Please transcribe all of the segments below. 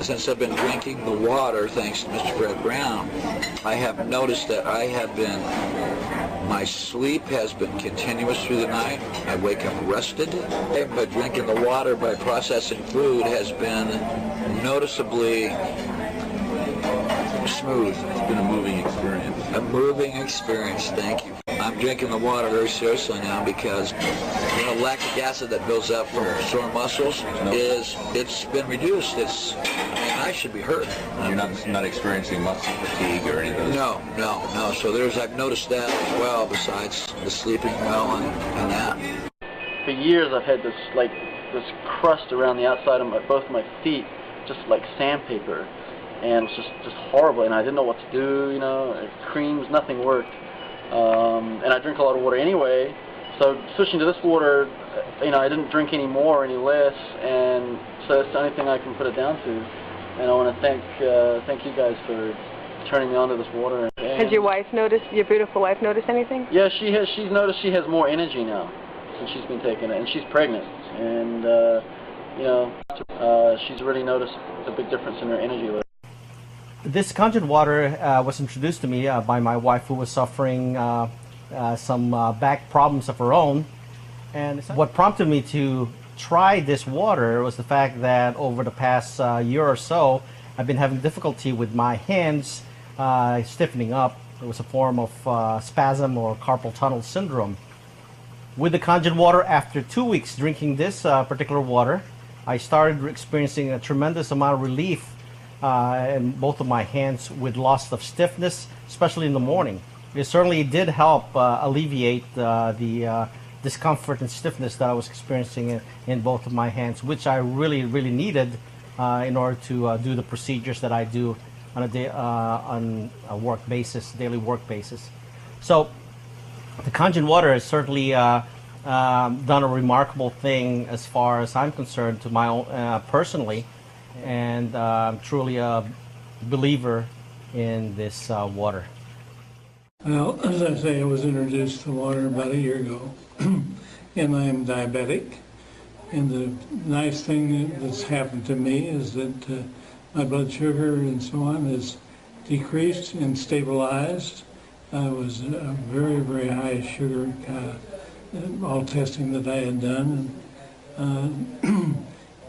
Since I've been drinking the water, thanks to Mr. Fred Brown, I have noticed that my sleep has been continuous through the night. I wake up rested. But drinking the water by processing food has been noticeably smooth. It's been a moving experience. A moving experience, thank you. I'm drinking the water very seriously now because lactic acid that builds up from sore muscles it's been reduced. I should be hurt. You're not experiencing muscle fatigue or anything? No. So I've noticed that as well, besides the sleeping well and that. For years I've had this crust around the outside of both my feet, just like sandpaper. And it's just horrible, and I didn't know what to do, creams, nothing worked. And I drink a lot of water anyway, so switching to this water, I didn't drink any more, any less, and so that's the only thing I can put it down to. And I want to thank you guys for turning me on to this water. Has your beautiful wife noticed anything? Yeah, she's noticed she has more energy now since she's been taking it, and she's pregnant, and she's really noticed a big difference in her energy level. This Kangen water was introduced to me by my wife, who was suffering some back problems of her own. And what prompted me to try this water was the fact that over the past year or so, I've been having difficulty with my hands stiffening up. It was a form of spasm or carpal tunnel syndrome. With the Kangen water, after 2 weeks drinking this particular water, I started experiencing a tremendous amount of relief in both of my hands with loss of stiffness, especially in the morning. It certainly did help alleviate the discomfort and stiffness that I was experiencing in both of my hands, which I really needed in order to do the procedures that I do on a work basis, daily work basis. So the Kangen water has certainly done a remarkable thing as far as I'm concerned, to my own personally. And I'm truly a believer in this water. Well, as I say, I was introduced to water about a year ago, and I am diabetic. And the nice thing that's happened to me is that my blood sugar and so on is decreased and stabilized. I was very high sugar, all testing that I had done.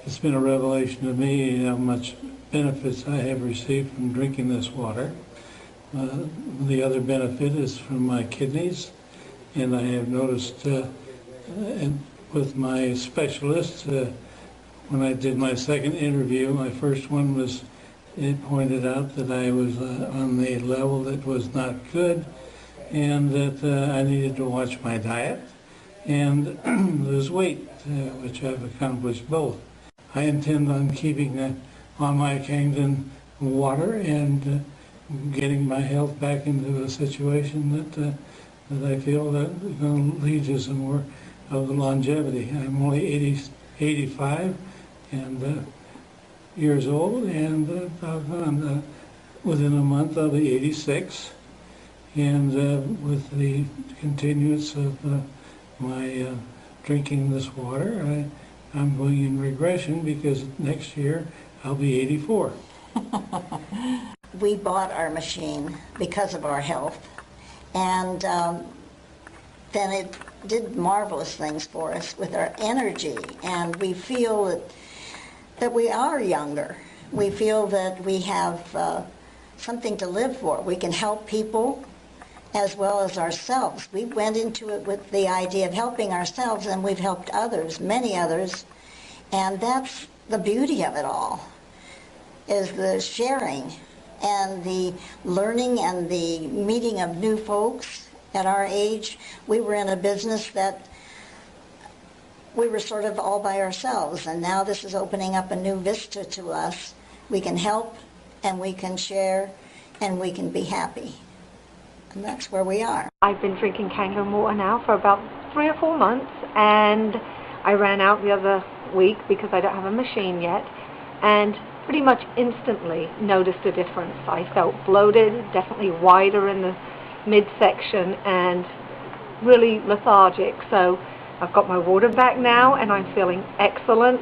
It's been a revelation to me how much benefits I have received from drinking this water. The other benefit is from my kidneys, and I have noticed with my specialist, when I did my second interview, my first one was, it pointed out that I was on the level that was not good, and that I needed to watch my diet and lose weight, which I've accomplished both. I intend on keeping on my Kangen water and getting my health back into a situation that I feel that is going to lead to some more of the longevity. I'm only 85 and years old, and within a month I'll be 86. And with the continuance of my drinking this water, I'm going in regression because next year I'll be 84. We bought our machine because of our health, and then it did marvelous things for us with our energy, and we feel that we are younger. We feel that we have something to live for. We can help people as well as ourselves. We went into it with the idea of helping ourselves, and we've helped others, many others, and that's the beauty of it all, is the sharing and the learning and the meeting of new folks at our age. We were in a business that we were sort of all by ourselves, and now this is opening up a new vista to us. We can help, and we can share, and we can be happy. And that's where we are. I've been drinking Kangen water now for about 3 or 4 months, and I ran out the other week because I don't have a machine yet, and pretty much instantly noticed a difference. I felt bloated, definitely wider in the midsection, and really lethargic. So I've got my water back now, and I'm feeling excellent,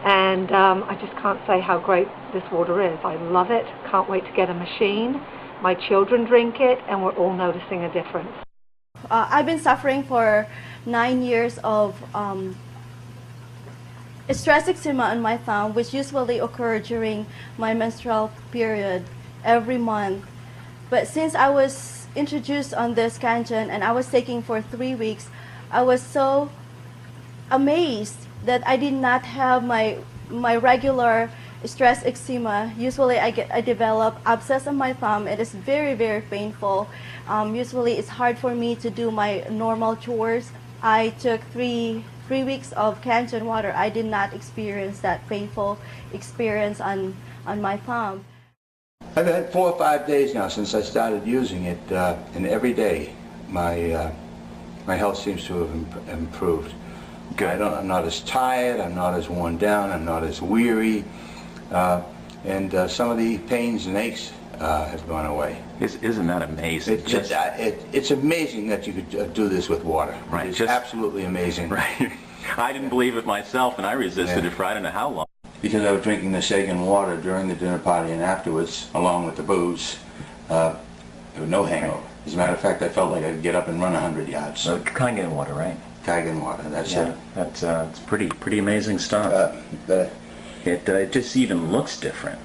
And I just can't say how great this water is. I love it. Can't wait to get a machine. My children drink it, and we're all noticing a difference. I've been suffering for 9 years of stress eczema on my thumb, which usually occur during my menstrual period every month. But since I was introduced on this Kangen and I was taking for 3 weeks, I was so amazed that I did not have my regular stress eczema. Usually I develop abscess on my thumb. It is very, very painful. Usually it's hard for me to do my normal chores. I took three weeks of Kangen water. I did not experience that painful experience on my thumb. I've had 4 or 5 days now since I started using it, and every day my health seems to have improved. Good. I'm not as tired, I'm not as worn down, I'm not as weary, and some of the pains and aches have gone away. Isn't that amazing? It's amazing that you could do this with water. Right. It's absolutely amazing. Right. I didn't believe it myself, and I resisted it for I don't know how long. Because I was drinking the Kangen water during the dinner party and afterwards, along with the booze, there was no hangover. As a matter of fact, I felt like I could get up and run 100 yards. So Kangen water, right? Kangen water, that's it. That's it's pretty amazing stuff. It just even looks different.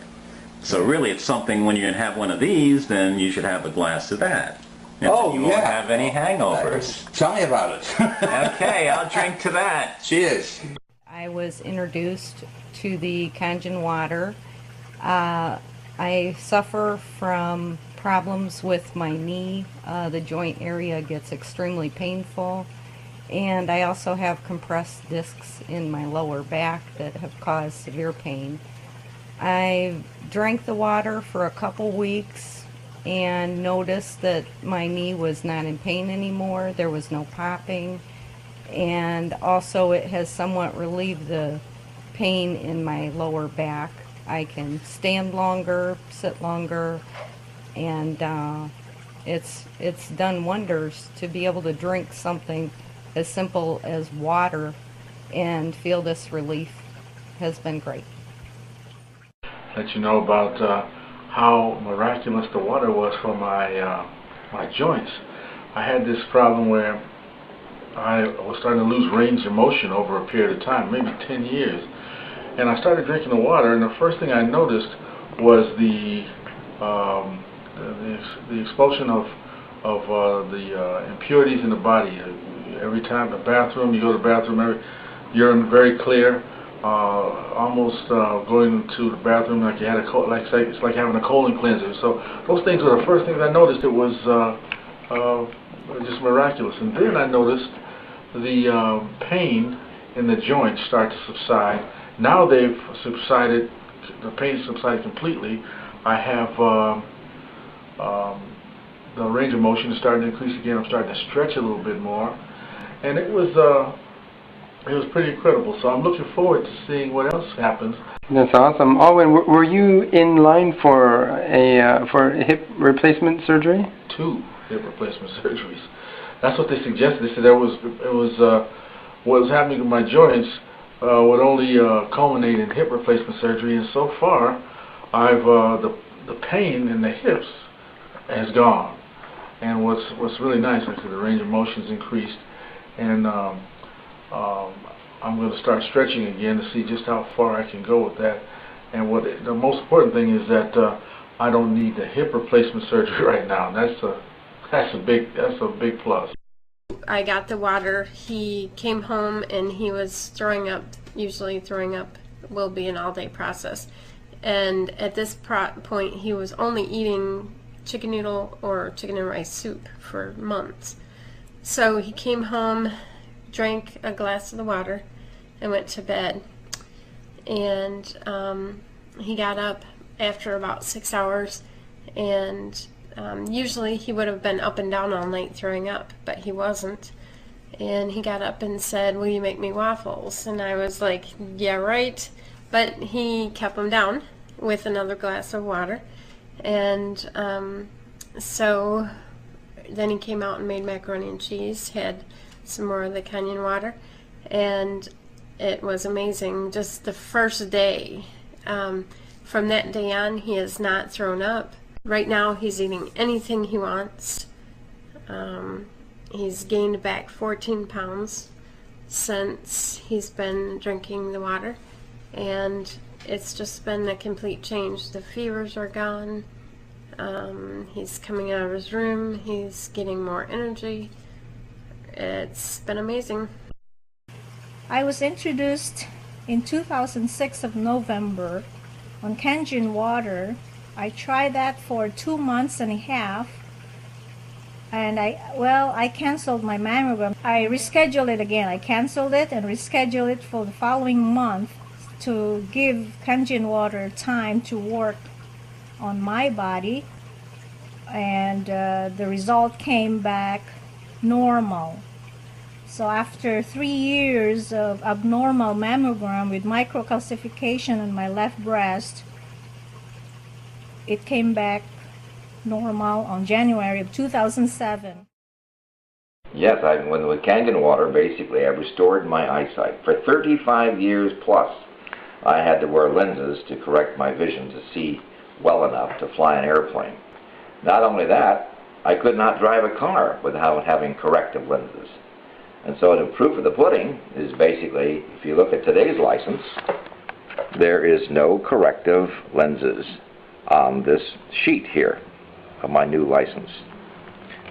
So really, it's something when you have one of these, then you should have a glass of that. And you won't have any hangovers. Tell me about it. Okay, I'll drink to that. Cheers. I was introduced to the Kangen water. I suffer from problems with my knee. The joint area gets extremely painful. And I also have compressed discs in my lower back that have caused severe pain. I drank the water for a couple weeks and noticed that my knee was not in pain anymore. There was no popping. And also it has somewhat relieved the pain in my lower back. I can stand longer, sit longer, and it's done wonders to be able to drink something as simple as water and feel this relief has been great. Let you know about how miraculous the water was for my joints. I had this problem where I was starting to lose range of motion over a period of time, maybe 10 years. And I started drinking the water, and the first thing I noticed was the expulsion of the impurities in the body. Every time the bathroom, you go to the bathroom, urine very clear. Almost going to the bathroom like you had it's like having a colon cleanser. So those things were the first things I noticed. It was just miraculous. And then I noticed the pain in the joints start to subside. Now they've subsided. The pain subsided completely. I have the range of motion is starting to increase again. I'm starting to stretch a little bit more, and it was pretty incredible. So I'm looking forward to seeing what else happens. That's awesome. Alwyn, were you in line for a hip replacement surgery? 2 hip replacement surgeries. That's what they suggested. They said what was happening to my joints would only culminate in hip replacement surgery, and so far, the pain in the hips has gone. And what's really nice is that the range of motion's increased, and I'm going to start stretching again to see just how far I can go with that. And the most important thing is that I don't need the hip replacement surgery right now. That's a big plus. I got the water. He came home and he was throwing up. Usually throwing up will be an all-day process. And at this point, he was only eating chicken noodle or chicken and rice soup for months. So he came home, drank a glass of the water, and went to bed. And he got up after about 6 hours, and usually he would have been up and down all night throwing up, but he wasn't. And he got up and said, "Will you make me waffles?" And I was like, "Yeah, right." But he kept them down with another glass of water. And so then he came out and made macaroni and cheese, had some more of the Kangen water, and it was amazing. Just the first day. From that day on, he has not thrown up. Right now, he's eating anything he wants. He's gained back 14 pounds since he's been drinking the water, and it's just been a complete change. The fevers are gone. He's coming out of his room. He's getting more energy. It's been amazing. I was introduced in 2006 of November on Kangen Water. I tried that for 2 months and a half, and I canceled my mammogram. I rescheduled it again. I canceled it and rescheduled it for the following month to give Kangen Water time to work on my body, and the result came back normal. So after 3 years of abnormal mammogram with microcalcification on my left breast, it came back normal on January of 2007. Yes, with Kangen Water, basically, I restored my eyesight. For 35 years plus, I had to wear lenses to correct my vision to see well enough to fly an airplane. Not only that, I could not drive a car without having corrective lenses. And so the proof of the pudding is basically, if you look at today's license, there is no corrective lenses on this sheet here of my new license.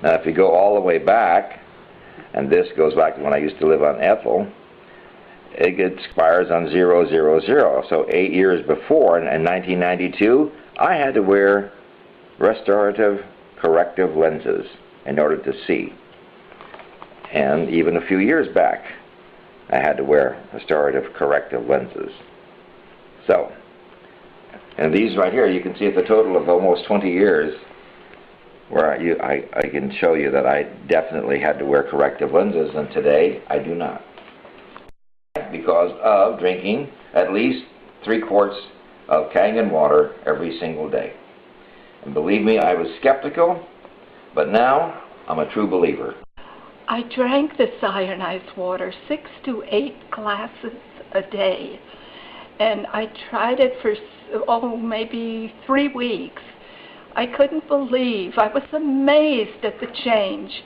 Now if you go all the way back, and this goes back to when I used to live on Ethel, it expires on 000. So 8 years before, in 1992, I had to wear restorative corrective lenses in order to see. And even a few years back, I had to wear restorative corrective lenses. So, and these right here, you can see at the total of almost 20 years, where I can show you that I definitely had to wear corrective lenses, and today I do not. Because of drinking at least 3 quarts of Kangen water every single day. And believe me, I was skeptical, but now I'm a true believer. I drank this ionized water 6 to 8 glasses a day, and I tried it for maybe 3 weeks. I couldn't believe, I was amazed at the change.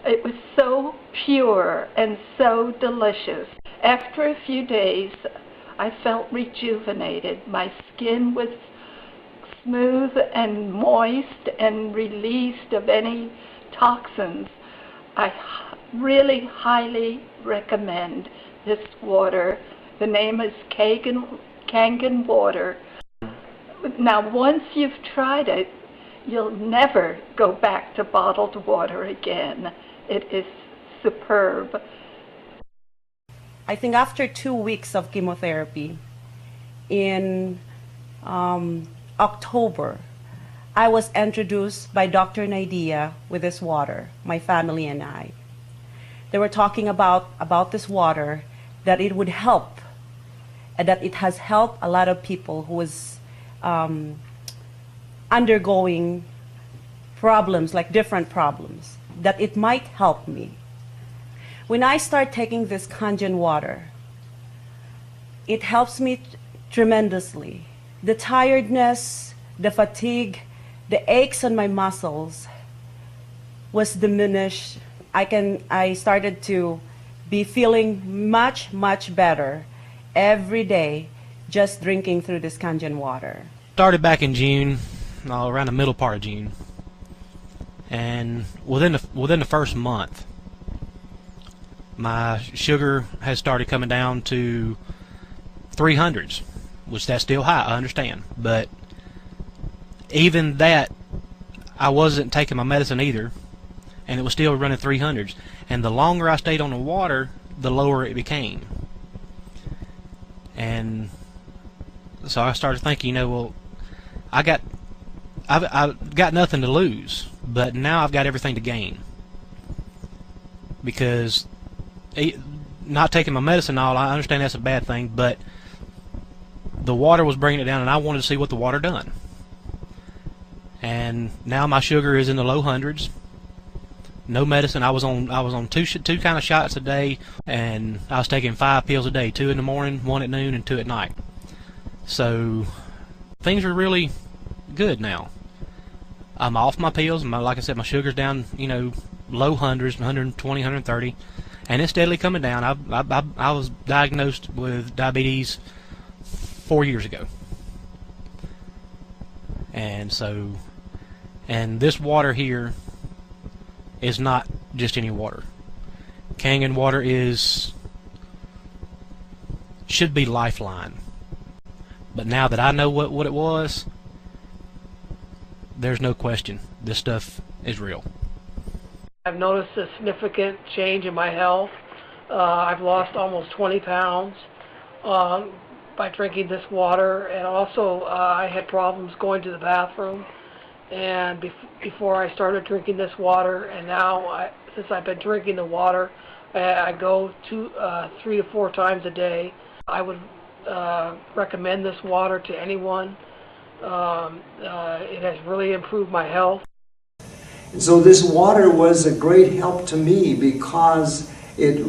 It was so pure and so delicious. After a few days, I felt rejuvenated. My skin was smooth and moist and released of any toxins. I really highly recommend this water. The name is Kangen Water. Now, once you've tried it, you'll never go back to bottled water again. It is superb. I think after 2 weeks of chemotherapy, in October, I was introduced by Dr. Nadia with this water, my family and I. They were talking about this water, that it would help, and that it has helped a lot of people who was undergoing problems, like different problems, that it might help me. When I start taking this Kangen water, it helps me tremendously. The tiredness, the fatigue, the aches on my muscles was diminished. I started to be feeling much, much better every day just drinking through this Kangen water. Started back in June, around the middle part of June, and within the first month, my sugar has started coming down to 300s, which that's still high, I understand, but even that, I wasn't taking my medicine either, and it was still running 300s. And the longer I stayed on the water, the lower it became. And so I started thinking, well, I've got nothing to lose, but now I've got everything to gain, because not taking my medicine, I understand that's a bad thing, but the water was bringing it down, and I wanted to see what the water done. And now my sugar is in the low hundreds. no medicine. I was on two kind of shots a day, and I was taking 5 pills a day, 2 in the morning, 1 at noon, and 2 at night. So things are really good now. I'm off my pills. Like I said, my sugar's down, low hundreds, 120, 130, and it's steadily coming down. I was diagnosed with diabetes 4 years ago, and this water here is not just any water. Kangen water should be lifeline. But now that I know what it was, there's no question. This stuff is real. I've noticed a significant change in my health. I've lost almost 20 pounds by drinking this water, and also I had problems going to the bathroom. And before I started drinking this water, and now since I've been drinking the water, I go 3 to 4 times a day. I would recommend this water to anyone. It has really improved my health. And so this water was a great help to me because it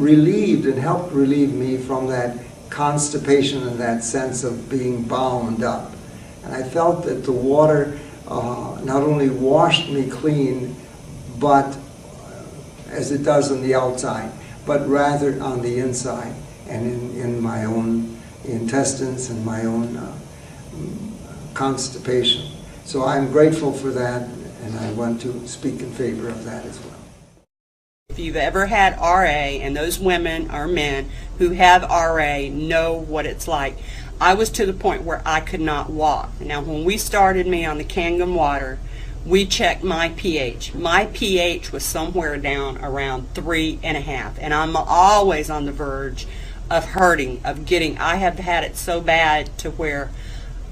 helped relieve me from that constipation and that sense of being bound up. And I felt that the water not only washed me clean, but as it does on the outside, but rather on the inside and in my own intestines and my own constipation. So I'm grateful for that, and I want to speak in favor of that as well. If you've ever had RA, and those women or men who have RA know what it's like. I was to the point where I could not walk. Now, when we started me on the Kangen water, we checked my pH. My pH was somewhere down around 3.5, and I'm always on the verge of hurting, I have had it so bad to where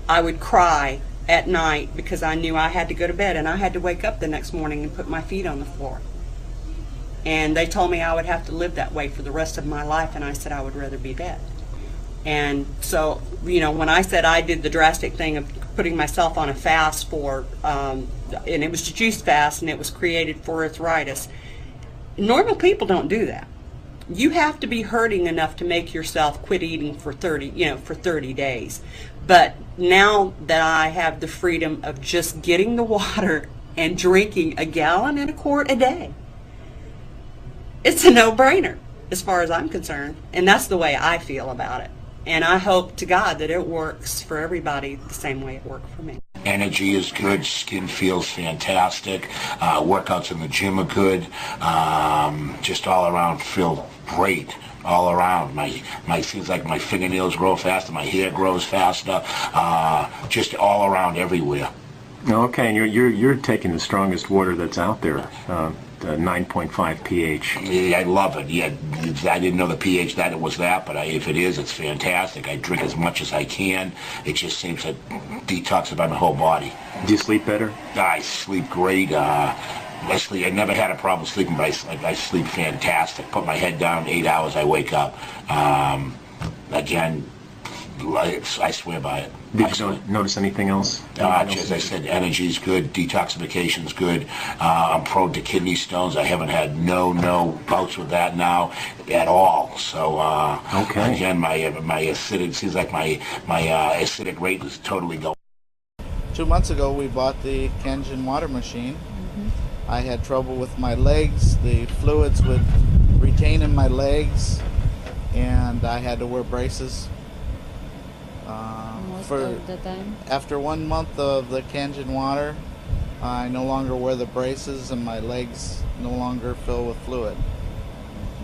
I would cry at night because I knew I had to go to bed, and I had to wake up the next morning and put my feet on the floor. And they told me I would have to live that way for the rest of my life, and I said I would rather be dead. And so, when I said I did the drastic thing of putting myself on a fast for, and it was a juice fast, and it was created for arthritis, normal people don't do that. You have to be hurting enough to make yourself quit eating for 30 days. But now that I have the freedom of just getting the water and drinking 1.25 gallons a day, it's a no-brainer as far as I'm concerned. And that's the way I feel about it. And I hope to God that it works for everybody the same way it worked for me. Energy is good, skin feels fantastic, workouts in the gym are good, just all around feel great. All around, seems like my fingernails grow faster, my hair grows faster, just all around everywhere. Okay, and you're taking the strongest water that's out there, the 9.5 pH. Yeah, I love it. Yeah, I didn't know the pH that it was that, but if it is, it's fantastic. I drink as much as I can. It just seems to detoxify my whole body. Do you sleep better? I sleep great. Leslie, I never had a problem sleeping, but I sleep fantastic. Put my head down, 8 hours, I wake up. Again, I swear by it. Did you notice anything else? As I said, energy's good, detoxification's good. I'm prone to kidney stones. I haven't had no bouts with that now at all. So okay. Again, my acidic seems like my acidic rate is totally going. 2 months ago, we bought the Kangen water machine. I had trouble with my legs. The fluids would retain in my legs, and I had to wear braces. Most of the time. After 1 month of the Kangen water, I no longer wear the braces, and my legs no longer fill with fluid.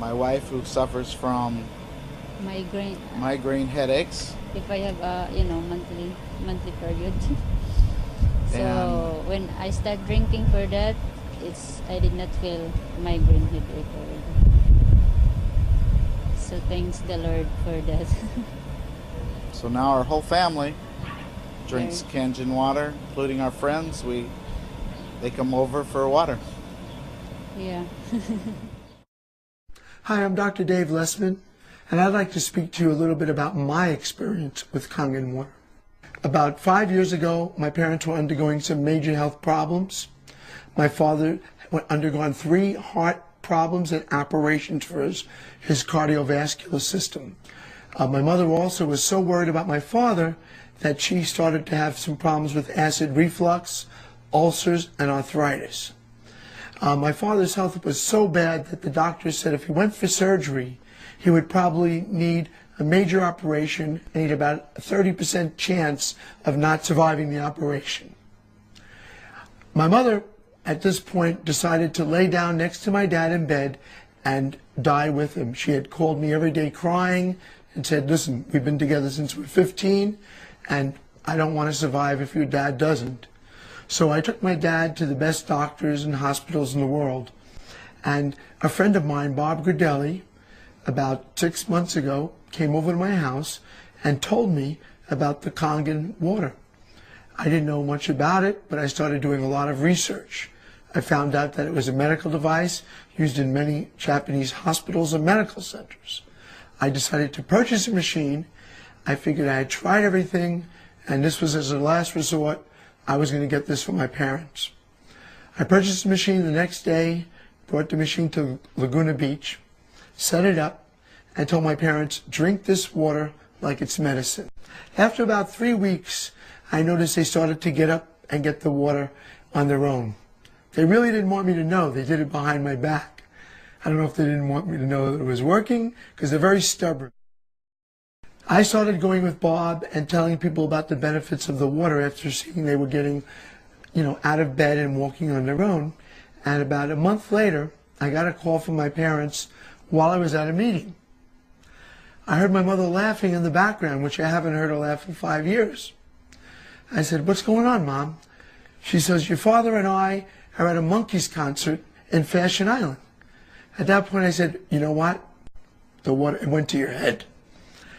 My wife, who suffers from migraine headaches. If I have monthly period. So when I start drinking for that, I did not feel migraine headache already. So thanks the Lord for that. So now our whole family drinks Kangen water, including our friends. They come over for water. Yeah. Hi, I'm Dr. Dave Lessman, and I'd like to speak to you a little bit about my experience with Kangen water. About 5 years ago, my parents were undergoing some major health problems. My father undergone 3 heart problems and operations for his cardiovascular system. My mother also was so worried about my father that she started to have some problems with acid reflux, ulcers, and arthritis. My father's health was so bad that the doctor said if he went for surgery, he would probably need a major operation and he'd about a 30% chance of not surviving the operation. My mother, at this point, decided to lay down next to my dad in bed and die with him. She had called me every day crying and said, listen, we've been together since we're 15 and I don't want to survive if your dad doesn't. So I took my dad to the best doctors and hospitals in the world. And a friend of mine, Bob Gradelli, about 6 months ago, came over to my house and told me about the Kangen Water. I didn't know much about it, but I started doing a lot of research. I found out that it was a medical device used in many Japanese hospitals and medical centers. I decided to purchase a machine. I figured I had tried everything, and this was as a last resort. I was going to get this for my parents. I purchased the machine the next day, brought the machine to Laguna Beach, set it up, and told my parents, drink this water like it's medicine. After about 3 weeks, I noticed they started to get up and get the water on their own. They really didn't want me to know. They did it behind my back. I don't know if they didn't want me to know that it was working, because they're very stubborn. I started going with Bob and telling people about the benefits of the water after seeing they were getting, out of bed and walking on their own. And about a month later, I got a call from my parents while I was at a meeting. I heard my mother laughing in the background, which I haven't heard her laugh in 5 years. I said, what's going on, Mom? She says, your father and I are at a Monkees concert in Fashion Island. At that point, I said, you know what? The water, it went to your head.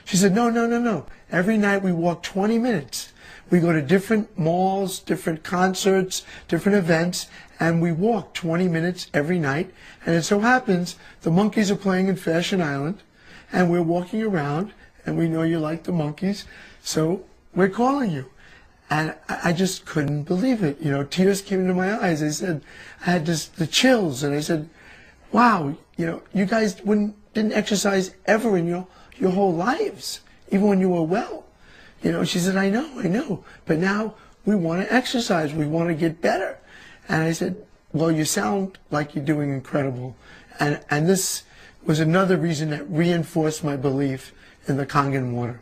She said, no. Every night we walk 20 minutes. We go to different malls, different concerts, different events, and we walk 20 minutes every night. And it so happens the Monkees are playing in Fashion Island, and we're walking around, and we know you like the Monkees, so we're calling you. And I just couldn't believe it. Tears came into my eyes. I said, I had the chills, and I said, wow, you guys didn't exercise ever in your whole lives, even when you were well. She said, I know, but now we want to exercise, we want to get better. And I said, well, you sound like you're doing incredible. And this was another reason that reinforced my belief in the Kangen water.